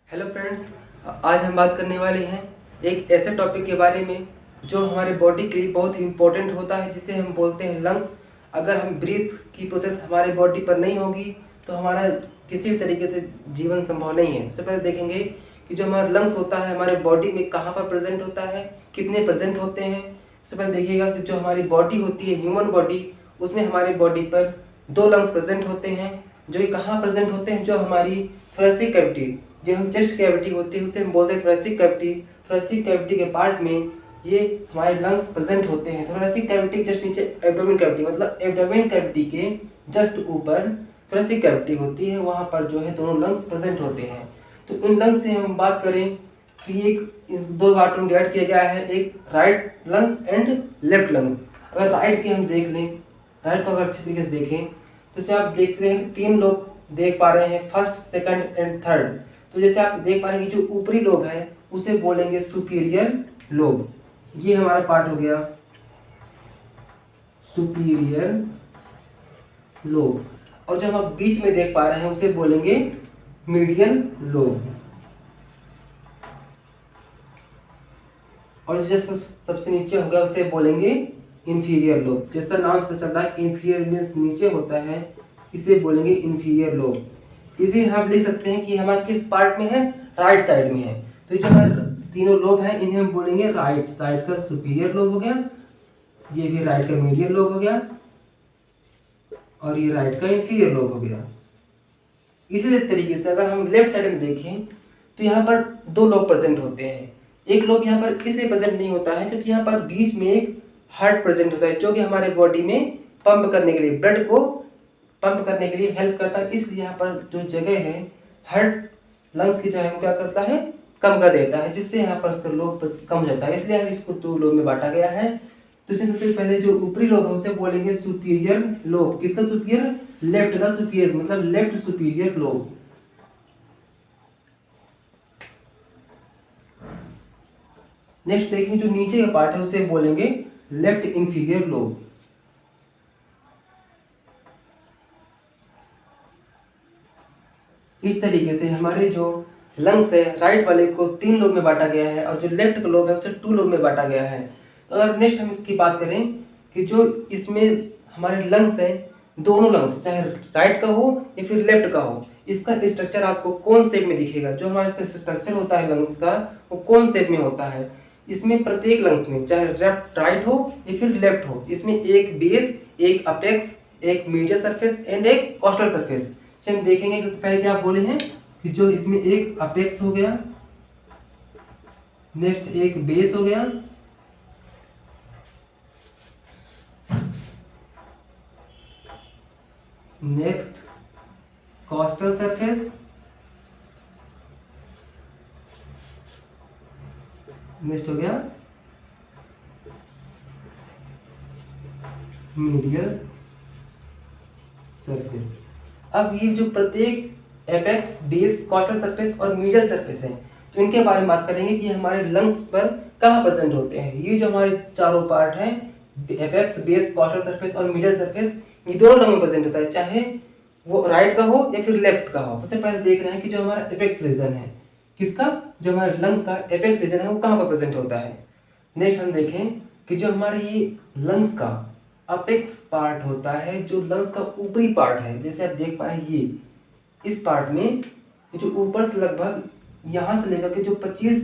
Hello friends, आज हम बात करने वाले हैं एक ऐसे टॉपिक के बारे में जो हमारे बॉडी के लिए बहुत ही इम्पोर्टेंट होता है, जिसे हम बोलते हैं लंग्स। अगर हम ब्रीथ की प्रोसेस हमारे बॉडी पर नहीं होगी तो हमारा किसी भी तरीके से जीवन संभव नहीं है। सबसे पहले देखेंगे कि जो हमारा लंग्स होता है हमारे बॉडी में कहाँ पर प्रेजेंट होता है, कितने प्रेजेंट होते हैं। सबसे पहले देखिएगा कि जो हमारी बॉडी होती है, ह्यूमन बॉडी, उसमें हमारी बॉडी पर दो लंग्स प्रेजेंट होते हैं। जो ये कहाँ प्रेजेंट होते हैं, जो हमारी थोरेसिक कैविटी, जो हम चेस्ट कैविटी होती है उसे हम बोलते हैं थोरेसिक कैविटी। थोरेसिक कैविटी के पार्ट में ये हमारे लंग्स प्रेजेंट होते हैं। थोरेसिक कैविटी जस्ट नीचे एब्डोमेन कैविटी, मतलब एब्डोमेन कैविटी के जस्ट ऊपर थोरेसिक कैविटी होती है, वहाँ पर जो है दोनों लंग्स प्रेजेंट होते हैं। तो इन लंग्स से हम बात करें तो ये एक दो पार्ट में डिवाइड किया गया है, एक right lungs and left lungs. अगर राइट की हम देख लें, राइट को अगर अच्छी तरीके से देखें तो इसमें आप देख रहे हैं कि तीन लोब देख पा रहे हैं, फर्स्ट, सेकंड एंड थर्ड। तो जैसे आप देख पा रहे हैं कि जो ऊपरी लोब है उसे बोलेंगे सुपीरियर लोब। ये हमारा पार्ट हो गया सुपीरियर लोब। और जो हम बीच में देख पा रहे हैं उसे बोलेंगे मीडियल लोब। और जैसे सबसे नीचे हो गया उसे बोलेंगे इंफीरियर लोब। जैसा नाम से चल रहा है, इंफीरियर मीन्स नीचे होता है, इसे बोलेंगे इंफीरियर लोब। इसे हम लिख सकते हैं कि हमारा किस पार्ट में है, राइट साइड में है। तो जो हमारे तीनों लोब हैं इन्हें हम बोलेंगे राइट साइड का सुपीरियर लोब हो गया, ये भी राइट का मीडियल लोब हो गया, और ये राइट का इंफीरियर लोब हो गया। इसी तरीके से अगर हम लेफ्ट साइड में देखें तो यहाँ पर दो लोब प्रेजेंट होते हैं। एक लोब यहाँ पर इसलिए प्रेजेंट नहीं होता है क्योंकि यहाँ पर बीच में एक हार्ट प्रेजेंट होता है, जो कि हमारे बॉडी में पंप करने के लिए, ब्लड को पंप करने के लिए हेल्प करता है। इसलिए यहाँ पर जो जगह है हार्ट लंग्स की जगह को क्या करता है, कम कर देता है, जिससे यहाँ पर उसका लोब कम हो जाता है। इसलिए हम इसको दो लोब में बांटा गया है। तो इसमें सबसे पहले जो ऊपरी लोब है उसे बोलेंगे सुपीरियर लोब। किसका सुपीरियर? लेफ्ट का सुपीरियर, मतलब लेफ्ट सुपीरियर लोब। नेक्स्ट देखिए जो नीचे का पार्ट है उसे बोलेंगे लेफ्ट इंफीरियर लोब। इस तरीके से हमारे जो लंग्स है राइट वाले को तीन लोब में बांटा गया है, और जो लेफ्ट का लोब है उसे टू लोब में बांटा गया है। तो अगर नेक्स्ट हम इसकी बात करें कि जो इसमें हमारे लंग्स है, दोनों लंग्स चाहे राइट का हो या फिर लेफ्ट का हो, इसका स्ट्रक्चर आपको कौन शेप में दिखेगा। जो हमारा इसका स्ट्रक्चर होता है लंग्स का, वो कौन शेप में होता है। इसमें प्रत्येक लंग्स में चाहे लेफ्ट राइट हो या फिर लेफ्ट हो, इसमें एक बेस, एक अपेक्स, एक मीडियल सरफेस एंड एक कॉस्टल सरफेस। हम देखेंगे कि पहले क्या बोले हैं कि जो इसमें एक अपेक्स हो गया, नेक्स्ट एक बेस हो गया, नेक्स्ट कॉस्टल सरफेस, नेक्स्ट हो गया मीडियल सरफेस। अब ये जो प्रत्येक एपेक्स, बेस, कॉस्टल सरफेस और मीडियल सरफेस है, तो इनके बारे में बात करेंगे कि हमारे लंग्स पर कहाँ प्रेजेंट होते हैं। ये जो हमारे चारों पार्ट हैं, एपेक्स, बेस, कॉस्टल सरफेस और मीडियल सरफेस, ये दोनों लंग में प्रेजेंट होता है, चाहे वो राइट का हो या फिर लेफ्ट का हो। सबसे पहले देख रहे हैं कि जो हमारा एपेक्स रीजन है, किसका, जो हमारे लंग्स का एपेक्स रीजन है, वो कहाँ पर प्रेजेंट होता है। नेक्स्ट हम देखें कि जो हमारे ये लंग्स का अपेक्स पार्ट होता है, जो लंग्स का ऊपरी पार्ट है, जैसे आप देख पाए ये इस पार्ट में, ये जो ऊपर से लगभग यहाँ से लेकर के जो 25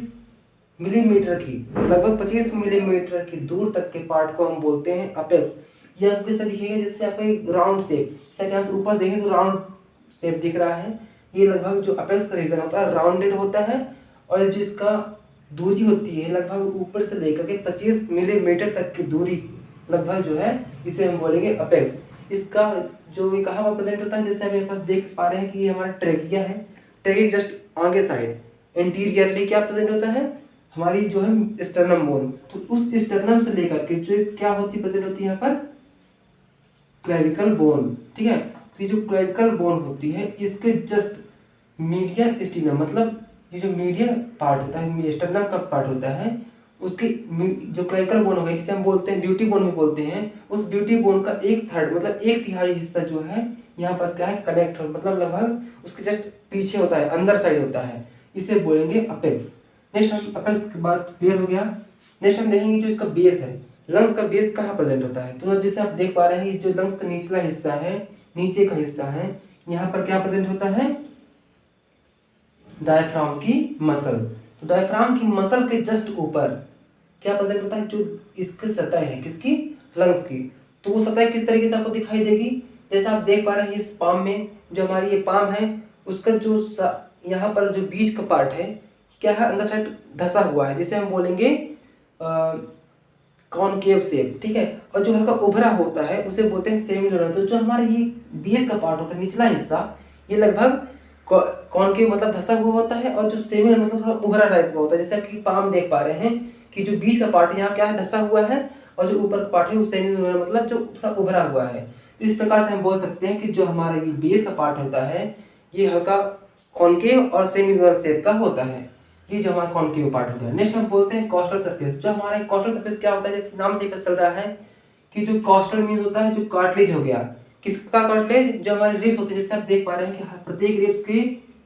मिलीमीटर की, लगभग 25 मिलीमीटर की दूर तक के पार्ट को हम बोलते हैं अपेक्स। ये आपको किस तरह दिखेगा, जिससे आपको एक राउंड शेप, जैसे यहाँ से ऊपर देखें तो राउंड शेप दिख रहा है। ये लगभग जो अपेक्स का रीजन होता है राउंडेड होता है, और जो इसका दूरी होती है लगभग ऊपर से लेकर के 25 मिलीमीटर तक की दूरी लगभग जो है, इसे हम बोलेंगे अपेक्स। इसका जो ये कहाँ पर प्रेजेंट होता है, जैसे आप मेरे पास देख पा रहे हैं कि ये हमारा ट्रेकिया है, ट्रेकिया जस्ट आगे साइड एंटीरियरली क्या प्रेजेंट होता है, हमारी जो है स्टर्नम बोन। तो उस स्टर्नम से लेकर के जो क्या होती प्रेजेंट होती है यहाँ पर, क्लेविकल बोन। ठीक है, तो ये जो क्लेविकल बोन होती है इसके जस्ट मीडिया स्टीनम, मतलब ये जो मीडिया पार्ट होता है, स्टर्नम का पार्ट होता है, उसके जो क्लेविकल बोन होगा, जिसे हम बोलते हैं ब्यूटी बोन भी बोलते हैं, उस ब्यूटी बोन का एक थर्ड मतलब एक तिहाई हिस्सा जो है यहाँ पर क्या है, कनेक्ट हो, मतलब लगभग उसके जस्ट पीछे होता है, अंदर साइड होता है। इसे बोलेंगे अपेक्स। नेक्स्ट हम अपेक्स के बाद क्लियर हो गया। नेक्स्ट हम देखेंगे जो इसका बेस है, लंग्स का बेस कहाँ प्रेजेंट होता है। तो जैसे आप देख पा रहे हैं जो लंग्स का निचला हिस्सा है, नीचे का हिस्सा है, यहाँ पर क्या प्रेजेंट होता है, डायफ्राम की मसल। तो डायफ्राम की मसल के जस्ट ऊपर क्या प्रेजेंट होता है, जो इसकी सतह है, किसकी, लंग्स की। तो वो सतह किस तरीके से आपको दिखाई देगी, जैसे आप देख पा रहे हैं इस पाम में, जो हमारी ये पाम है उसका जो यहाँ पर जो बीच का पार्ट है क्या है, अंदर साइड धसा हुआ है, जिसे हम बोलेंगे कॉनकेव शेप, ठीक है। और जो हल्का उभरा होता है उसे बोलते हैं सेमिलुनर। तो जो हमारा ये बेस का पार्ट होता है, निचला हिस्सा, ये लगभग कॉनकेव मतलब धसा हुआ होता है, और जो सेमिलर मतलब थोड़ा उभरा टाइप का होता है। जैसे आपकी पाम देख पा रहे हैं कि जो बीच का पार्ट है यहाँ क्या है, धसा हुआ है, और जो ऊपर का पार्ट है वो सेमिलुनर मतलब जो थोड़ा उभरा हुआ है। तो इस प्रकार से हम बोल सकते हैं कि जो हमारा ये बेस का पार्ट होता है ये हल्का कॉनकेव और सेमिलुनर शेप का होता है, ये जो हमारा कॉनकेव पार्ट हो गया। नेक्स्ट हम बोलते हैं कॉस्टल सरफेस। जो हमारा कॉस्टल सरफेस क्या होता है, जैसे नाम से पता चल रहा है कि जो कॉस्टल मीन्स होता है जो कार्टिलेज हो गया, किसका कार्टिलेज, जो हमारे रिब्स होते हैं। जैसे आप देख पा रहे हैं कि प्रत्येक रिब्स के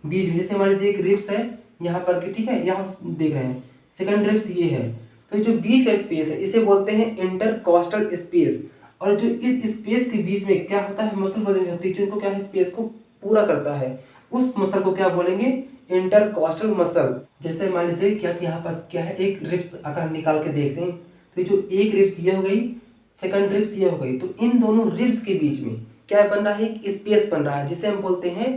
बीच में, जैसे हमारे एक रिब्स है यहाँ पर की, ठीक है, यहाँ देख रहे हैं सेकंड रिब्स ये है, तो जो बीच का स्पेस है इसे बोलते हैं इंटरकॉस्टल स्पेस। और जो इस स्पेस के बीच में क्या होता है, मसल प्रेजेंट होती है जो इनको क्या है, स्पेस को पूरा करता है, उस मसल को क्या बोलेंगे, इंटरकॉस्टल मसल। जैसे मान लीजिए कि आप यहाँ पास क्या है, एक रिब्स अगर हम निकाल के देखते हैं तो जो एक रिब्स ये हो गई, सेकंड रिब्स ये हो गई, तो इन दोनों रिब्स के बीच में क्या बन रहा है, एक स्पेस बन रहा है जिसे हम बोलते हैं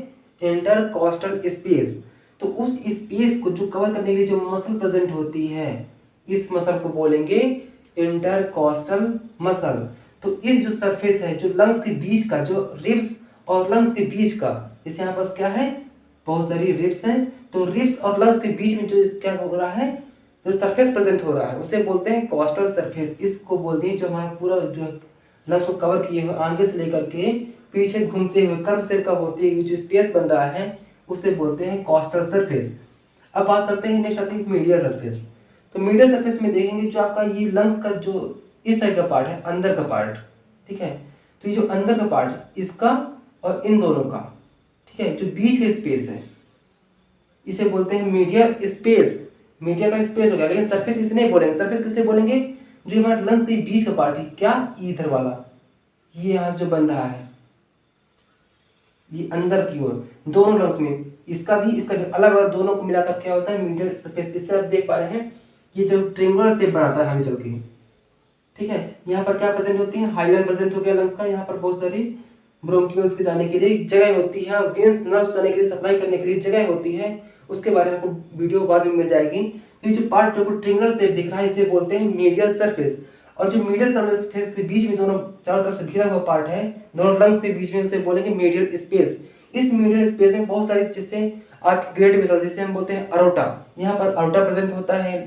इंटरकॉस्टल स्पेस। तो उस स्पेस को जो कवर करने के लिए जो मसल प्रेजेंट होती है, इस मसल को बोलेंगे इंटरकॉस्टल मसल। तो इस जो सरफेस है, जो लंग्स के बीच का, जो रिब्स और लंग्स के बीच का, जैसे यहाँ पास क्या है, बहुत सारी रिब्स हैं, तो रिब्स और लंग्स के बीच में जो क्या हो रहा है, जो सरफेस प्रेजेंट हो रहा है उसे बोलते हैं कॉस्टल सरफेस। इसको बोलते हैं जो हमारा पूरा जो लंग्स को कवर किए हुए आगे से लेकर के पीछे घूमते हुए कर्व शेप का होते हुए जो स्पेस बन रहा है उसे बोलते हैं कॉस्टल सरफेस। अब बात करते हैं, नेक्स्ट आते हैं मीडियल सरफेस। तो मीडियल सरफेस में देखेंगे जो आपका ये लंग्स का जो इस साइड का पार्ट है, अंदर का पार्ट, ठीक है, तो ये जो अंदर का पार्ट है इसका और इन दोनों का, ठीक है, जो बीच का स्पेस है इसे बोलते हैं मीडियल स्पेस। मीडिया का स्पेस हो गया, लेकिन सरफेस इसे नहीं बोलेंगे। सरफेस किसे बोलेंगे, जो हमारे लंग्स के बीच का पार्ट है, क्या, इधर वाला, ये यहाँ जो बन रहा है ये अंदर की ओर, दोनों लंग्स में, इसका भी अलग अलग, दोनों को मिलाकर क्या होता है, मीडियल सरफेस। इससे आप देख पा रहे हैं ये जो ट्रिंगुलर शेप बनाता है आगे चल के, ठीक है। यहाँ पर क्या प्रेजेंट होती है, हाइलाइन प्रेजेंट हो गया लंग्स का, यहाँ पर बहुत सारी ब्रोंकियोल्स के जाने के लिए जगह होती है, वेंस नर्व्स जाने के लिए, सप्लाई करने के लिए जगह होती है, उसके बारे में आपको वीडियो बाद में मिल जाएगी। तो ये जो पार्ट जो ट्रिंगुलर शेप दिख रहा है इसे बोलते हैं मीडियल सरफेस। और जो मीडियल सरफेस के बीच में दोनों चारों तरफ से घिरा हुआ पार्ट है, दोनों लंग्स के बीच में, उसे बोलेंगे मीडियल स्पेस। इस मीडियल स्पेस में बहुत सारी चीजें आपकी ग्रेट वेसल, जिसे हम बोलते हैं अरोटा, यहाँ पर अरोटा प्रेजेंट होता है,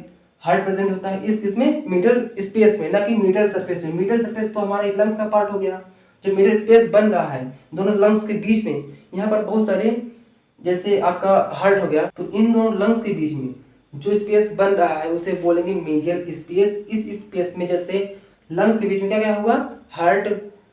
हार्ट प्रेजेंट होता है इसमें मिडल स्पेस में, ना कि मिडल सरफेस में। मिडल सरफेस तो हमारे लंग्स का पार्ट हो गया, जो मिडल स्पेस बन रहा है दोनों लंग्स के बीच में, यहाँ पर बहुत सारे, जैसे आपका हार्ट हो गया, तो इन दोनों लंग्स के बीच में जो स्पेस बन रहा है उसे बोलेंगे मीडियल स्पेस। इस स्पेस में जैसे लंग्स के बीच में क्या क्या होगा, हार्ट,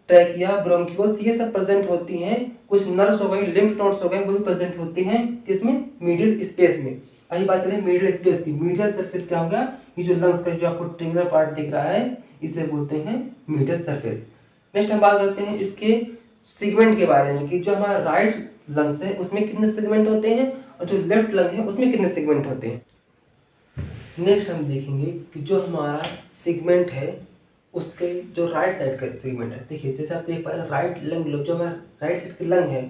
ट्रैकिया, ब्रोंकियोल्स, ये सब प्रेजेंट होती हैं। कुछ नर्व्स हो गई, लिम्फ नोड्स हो गए, वो भी प्रेजेंट होती हैं किसमें, मिडिल स्पेस में। अभी बात चले मिडिल स्पेस की। मिडिल सरफेस क्या होगा, ये जो लंग्स का जो आपको ट्रिंगुलर पार्ट दिख रहा है इसे बोलते हैं मिडिल सरफेस। नेक्स्ट हम बात करते हैं इसके सेगमेंट के बारे में, कि जो हमारा राइट लंग्स है उसमें कितने सेगमेंट होते हैं और जो लेफ्ट लंग है उसमें कितने सेगमेंट होते हैं। नेक्स्ट हम देखेंगे कि जो हमारा सेगमेंट है उसके जो राइट साइड का सेगमेंट है। देखिए जैसे आप देख पा रहे हैं राइट लंग लोब, जो हमारा राइट साइड के लंग है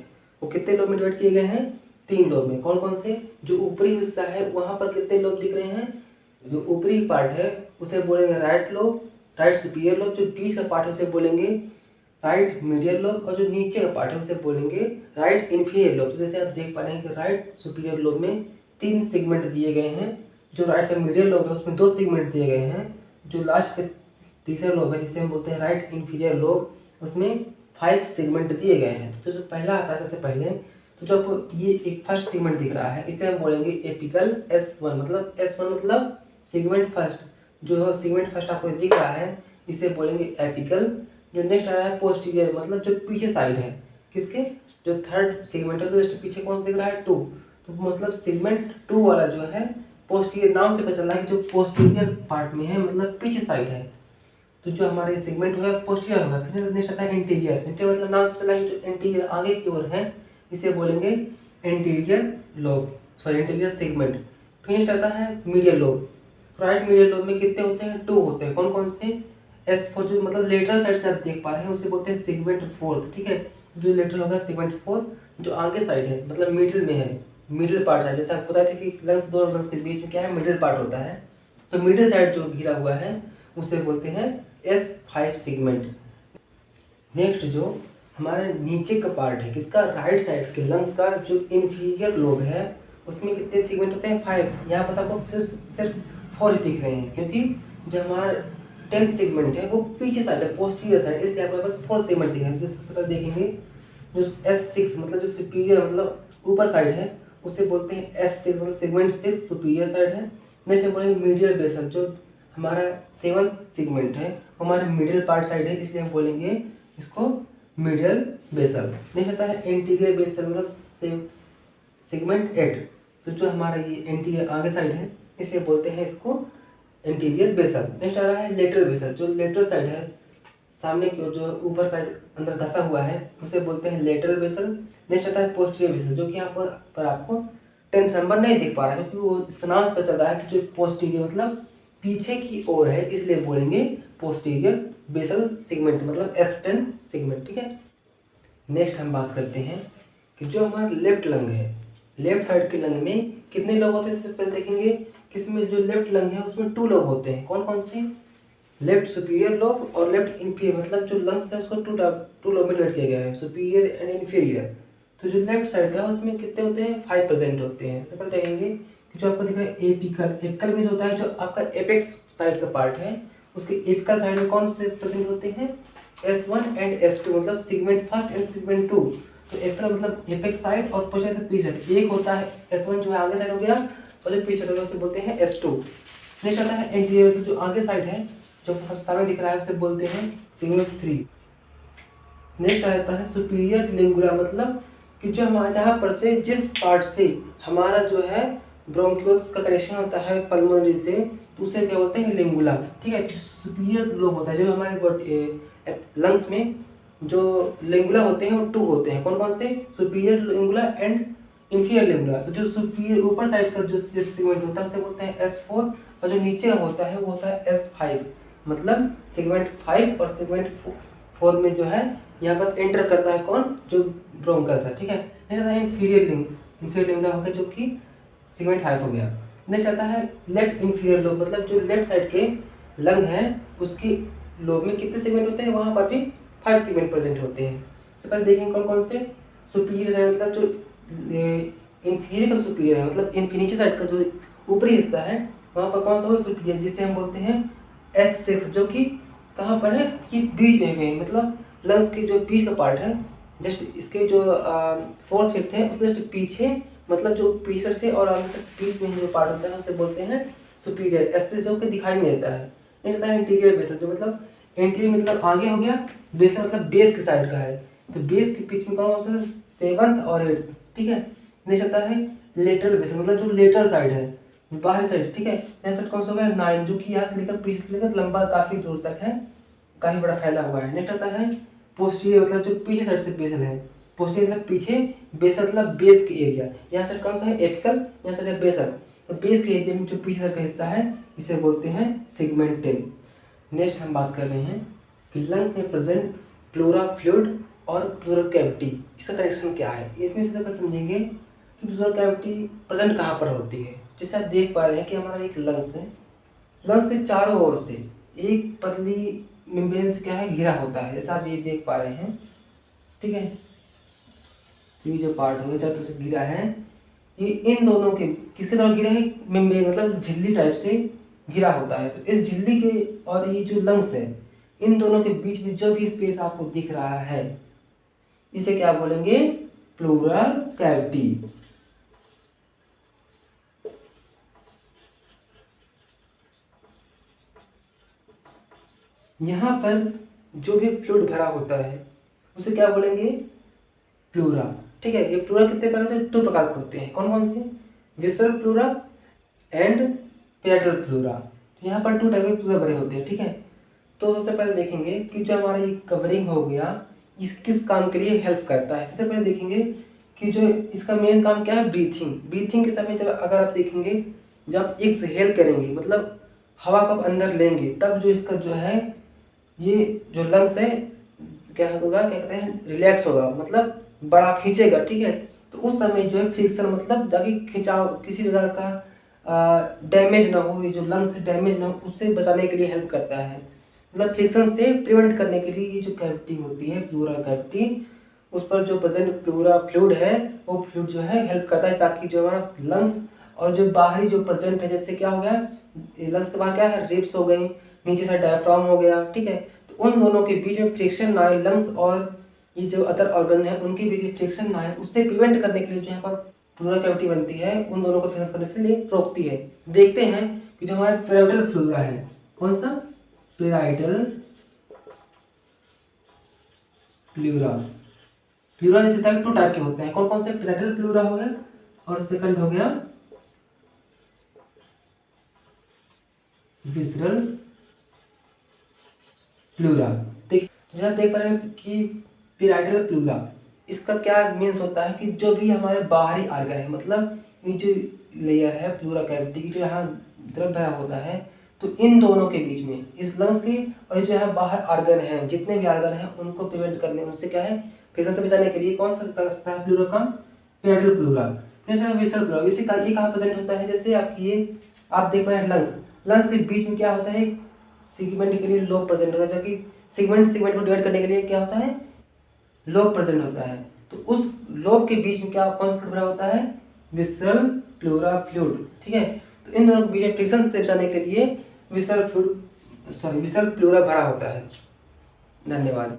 वो कितने लोब में डिवाइड किए गए हैं, 3 लोब में। कौन कौन से, जो ऊपरी हिस्सा है वहां पर कितने लोब दिख रहे हैं, जो ऊपरी पार्ट है उसे बोलेंगे right lobe, right superior lobe. जो बीच का पार्ट है उसे बोलेंगे राइट मीडियल लोब, और जो नीचे का पार्ट है उसे बोलेंगे राइट इन्फीरियर लोब। तो जैसे आप देख पा रहे हैं कि राइट सुपीरियर लोब में 3 सेगमेंट दिए गए हैं, जो राइट का मीडियल लोब है उसमें 2 सेगमेंट दिए गए हैं, जो लास्ट का तीसरा लोब है जिसे हम बोलते हैं राइट इन्फीरियर लोब उसमें 5 सेगमेंट दिए गए हैं। तो जो पहला आता है सबसे पहले, तो जो आपको ये एक फर्स्ट सेगमेंट दिख रहा है इसे हम बोलेंगे एपिकल S1, मतलब S1 मतलब सेगमेंट फर्स्ट, जो सेगमेंट फर्स्ट आपको दिख रहा है इसे बोलेंगे एपिकल। जो नेक्स्ट आ रहा है पोस्टीरियर, मतलब जो पीछे साइड है किसके, जो थर्ड सेगमेंट है उसके जस्ट पीछे कौन सा दिख रहा है, 2, तो मतलब सेगमेंट 2 वाला जो है पोस्टीरियर, नाम से पता चल रहा है कि जो पोस्टीरियर पार्ट में है, मतलब पीछे साइड है। तो जो हमारे सेगमेंट होगा पोस्टीरियर होगा। फिर नेक्स्ट आता है इंटीरियर। इंटीरियर मतलब नाम से चला है जो इंटीरियर आगे की ओर है, इसे बोलेंगे interior lobe, sorry interior segment. फिर नेक्स्ट आता है medial lobe. Right medial lobe में कितने होते हैं? 2 होते हैं। कौन कौन से? S4 जो मतलब लेटरल साइड से आप देख पा रहे हैं उसे बोलते हैं सेगमेंट 4, ठीक है। जो लेटरल होगा सेगमेंट 4, जो आगे साइड है मतलब मिडिल में है, मिडिल पार्ट साइड। जैसे आपको बताया था कि लंग्स, दो लंग्स के बीच में क्या है? मिडिल पार्ट होता है। तो मिडिल साइड जो घिरा हुआ है उसे बोलते हैं S5 सेगमेंट। नेक्स्ट जो हमारे नीचे का पार्ट है किसका? राइट साइड के लंग्स का जो इंफीरियर लोब है उसमें कितने सेगमेंट होते हैं? 5। यहाँ पर आपको फिर सिर्फ 4 दिख रहे हैं क्योंकि जो हमारा 10 सेगमेंट है वो पीछे साइड है, पोस्टीरियर साइड, इसलिए आपके पास 4 सेगमेंट दिख रहे हैं। सबसे पहले देखेंगे जो S6 मतलब जो सुपीरियर मतलब ऊपर साइड है उसे बोलते हैं S6 मतलब सेगमेंट 6 सुपीरियर साइड है। नेक्स्ट हम बोलेंगे मीडियल बेसल, जो हमारा 7 सेगमेंट है हमारे मिडिल पार्ट साइड है, इसलिए हम बोलेंगे इसको मिडियल बेसल। नेक्स्ट आता है इंटीरियर बेसल मतलब सेगमेंट 8, तो जो हमारा ये इंटीरियर आगे साइड है इसलिए बोलते हैं इसको इंटीरियर बेसल। नेक्स्ट आ रहा है लेटरल बेसल, जो लेटरल साइड है सामने की ओर जो ऊपर साइड अंदर धंसा हुआ है उसे बोलते हैं लेटरल बेसल। नेक्स्ट आता है पोस्टीरियर बेसल, जो कि यहाँ पर आपको 10th नंबर नहीं दिख पा रहा है क्योंकि वो इसका नाम पता चल रहा है कि जो पोस्टीरियर मतलब पीछे की ओर है, इसलिए बोलेंगे पोस्टीरियर बेसल सेगमेंट मतलब S10 सेगमेंट, ठीक है। नेक्स्ट हम बात करते हैं कि जो हमारा लेफ्ट लंग है, लेफ्ट साइड के लंग में कितने लोब होते हैं? इससे पहले देखेंगे कि इसमें जो लेफ्ट लंग है उसमें 2 लोब होते हैं। कौन कौन से? लेफ्ट सुपीरियर लोब और लेफ्ट इंफीरियर, मतलब जो लंग्स है उसको 2 लोब में डिवाइड किया गया है, सुपीरियर एंड इंफीरियर। तो जो लेफ्ट साइड का है उसमें कितने होते हैं? 5% होते हैं। तो पहले देखेंगे कि जो आपको दिख रहा है एपिकल, एपिकल मीन्स होता है जो आपका एपेक्स साइड का पार्ट है उसके एपिकल साइड में कौन से प्रेजेंट होते हैं? S1 एंड S2 मतलब सेगमेंट फर्स्ट एंड सेगमेंट 2। तो एपिकल मतलब एपेक्स साइड और पोस्टीरियर मतलब पी साइड। एक होता है S1 जो है आगे साइड हो गया और जो पी साइड हो गया उसे बोलते हैं S2। नेक्स्ट आता है एंटीरियर, जो आगे साइड है जो सबसे सामने दिख रहा है उसे बोलते हैं सेगमेंट 3। नेक्स्ट आता है सुपीरियर लिंगुला, मतलब कि जो हमारा जहाँ पर से जिस पार्ट से हमारा जो है ब्रोंकियोल्स का कनेक्शन होता है पल्मोनरी से, तो उसे क्या बोलते हैं? लिंगुला, ठीक है। सुपीरियर लोब होता है जो हमारे लंग्स में जो लिंगुला होते हैं वो 2 होते हैं। कौन कौन से? Superior लिंगुला and inferior लिंगुला। तो जो सुपीरियर ऊपर साइड का जो जिस सेगमेंट होता है उसे बोलते हैं S4 और जो नीचे का होता है वो होता है S5 मतलब सेगमेंट 5 और सेगमेंट 4 में जो है यहाँ पास एंटर करता है कौन? जो ब्रोंकस है, ठीक है। नेक्स्ट आता है इंफीरियर लिंगुला होकर जो कि सेगमेंट 5 हो गया। नेक्स्ट आता है लेफ्ट इंफीरियर लोब, मतलब जो लेफ्ट साइड के लंग है उसकी लोब में कितने सेगमेंट होते हैं? वहाँ पर भी 5 सेगमेंट प्रेजेंट होते हैं। सबसे पहले देखेंगे कौन कौन से। सुपीरियर साइड मतलब जो इंफीरियर का सुपीरियर है मतलब नीचे साइड का जो ऊपरी हिस्सा है वहाँ पर कौन सा हो? सुपीरियर, जिसे हम बोलते हैं S6, जो कि कहाँ पर है? कि बीच में है, मतलब लंग्स के जो बीच का पार्ट है, जस्ट इसके जो 4th 5th है उसके जस्ट पीछे, मतलब जो पीछे से और आगे से बीच में जो पार्ट होता है उसे बोलते हैं सुपीरियर, S6, जो कि दिखाई नहीं देता है। नहीं होता है इंटीरियर बेसल, जो मतलब इंटीरियर मतलब आगे हो गया, बेसल मतलब बेस के साइड का है, तो बेस के बीच में कौन होता है? 7th और 8th, ठीक है। नेक्स्ट आता है लेटरल बेसल, मतलब जो लेटरल साइड है, बाहरी साइड, ठीक है। नेक्स्ट कौन सा होगा? 9, जो कि यहाँ से लेकर पीछे से लेकर लंबा काफी दूर तक है, काफी बड़ा फैला हुआ है। नेक्स्ट आता है पोस्टीरियर, मतलब जो पीछे साइड से बेसल है, पोस्टीरियर मतलब पीछे, बेसल मतलब बेस के एरिया। यहाँ साइड कौन सा है? एपिकल, यहाँ साइड है बेसल। तो बेस के एरिया में जो पीछे साइड का हिस्सा है इसे बोलते हैं सेगमेंट 10। नेक्स्ट हम बात कर रहे हैं कि लंग्स में प्रेजेंट प्लूरा फ्लूइड और प्लूरल कैविटी, इसका कनेक्शन क्या है? इसमें से समझेंगे कि प्लूरल कैविटी प्रेजेंट कहाँ पर होती है। जैसे आप देख पा रहे हैं कि हमारा एक लंग्स है, लंग्स के चारों ओर से एक पतली मेम्ब्रेन से क्या है? घिरा होता है, जैसा आप ये देख पा रहे हैं, ठीक है। तो ये जो पार्ट हो गया चारों तरफ से घिरा है, ये इन दोनों के किसके द्वारा घिरा है? मेम्ब्रेन मतलब झिल्ली टाइप से घिरा होता है। तो इस झिल्ली के और ये जो लंग्स है इन दोनों के बीच में जो भी स्पेस आपको दिख रहा है इसे क्या बोलेंगे? Pleural cavity. यहाँ पर जो भी फ्लूइड भरा होता है उसे क्या बोलेंगे? प्लूरा। ठीक है। ये प्लूरा कितने प्रकार से, 2 प्रकार के होते हैं। कौन कौन से, visceral pleura and parietal pleura. यहाँ पर 2 टाइप के प्लूरा भरे होते हैं, ठीक है। तो सबसे पहले देखेंगे कि जो हमारा ये कवरिंग हो गया, इस किस काम के लिए हेल्प करता है। सबसे पहले देखेंगे कि जो इसका मेन काम क्या है, ब्रीथिंग। ब्रीथिंग के समय जब अगर आप देखेंगे, जब एक्सहेल करेंगे मतलब हवा को आप अंदर लेंगे, तब जो इसका जो है ये जो लंग्स है क्या होगा, क्या कहते हैं, रिलैक्स होगा, मतलब बड़ा खींचेगा, ठीक है। तो उस समय जो है फ्रिक्शन मतलब जाके खिंचाव, किसी प्रकार का डैमेज ना हो, ये जो लंग्स डैमेज ना हो, उससे बचाने के लिए हेल्प करता है। मतलब फ्रिक्शन से प्रिवेंट करने के लिए ये जो कैविटी होती है, प्लूरा कैविटी, उस पर जो प्रेजेंट प्लूरा फ्लूइड है, वो फ्लूइड जो है हेल्प करता है, ताकि जो हमारा लंग्स और जो बाहरी जो प्रेजेंट है, जैसे क्या हो गया, लंग्स के बाहर क्या है, रिब्स हो गई, नीचे से डायफ्राम हो गया, ठीक है। तो उन दोनों के बीच में फ्रिक्शन ना आए, लंग्स और ये जो अदर ऑर्गन है उनके बीच में फ्रिक्शन ना आए, उससे प्रिवेंट करने के लिए जो यहाँ पर प्लूरा कैविटी बनती है, उन दोनों को फ्रिक्शन करने से लिए रोकती है। देखते हैं कि जो हमारा पैराइटल प्लूरा है, कौन सा, पैराइटल प्लूरा। प्लूरा जैसे टाइप 2 टाइप के होते हैं। कौन कौन से, पैराइटल प्लूरा हो गया और सेकंड हो गया विसरल प्लूरा। जैसा देख पा रहे हैं कि पैराइटल प्लूरा, इसका क्या मीन्स होता है कि जो भी हमारे बाहरी आर्गन है, मतलब ये जो लेयर है प्लूरा कैविटी की, जो यहाँ द्रव भरा होता है, तो इन दोनों के बीच में, इस लंग्स के और जो है बाहर आर्गन है, जितने भी आर्गन हैं उनको प्रिवेंट करने, उनसे क्या है, फ्रिक्शन से बचाने के लिए कौन सा करता है प्लूरा काम, पैराइटल प्लूरा। फिर विसरल प्लूरा, इसे ये कहाँ प्रेजेंट होता है, जैसे आपकी ये आप देख पा रहे हैं लंग्स, लंग्स के बीच में क्या होता है, सेगमेंट के लिए लोब प्रेजेंट होता है, जो कि सेगमेंट को डिवाइड करने के लिए क्या होता है, लोब प्रेजेंट होता है। तो उस लोब के बीच में क्या, कौन सा फ्लूइड भरा होता है, विसरल प्लूरा फ्लूइड, ठीक है। तो इन दोनों के बीच में फ्रिक्शन से बचाने के लिए विसरल प्लूरा भरा होता है। धन्यवाद।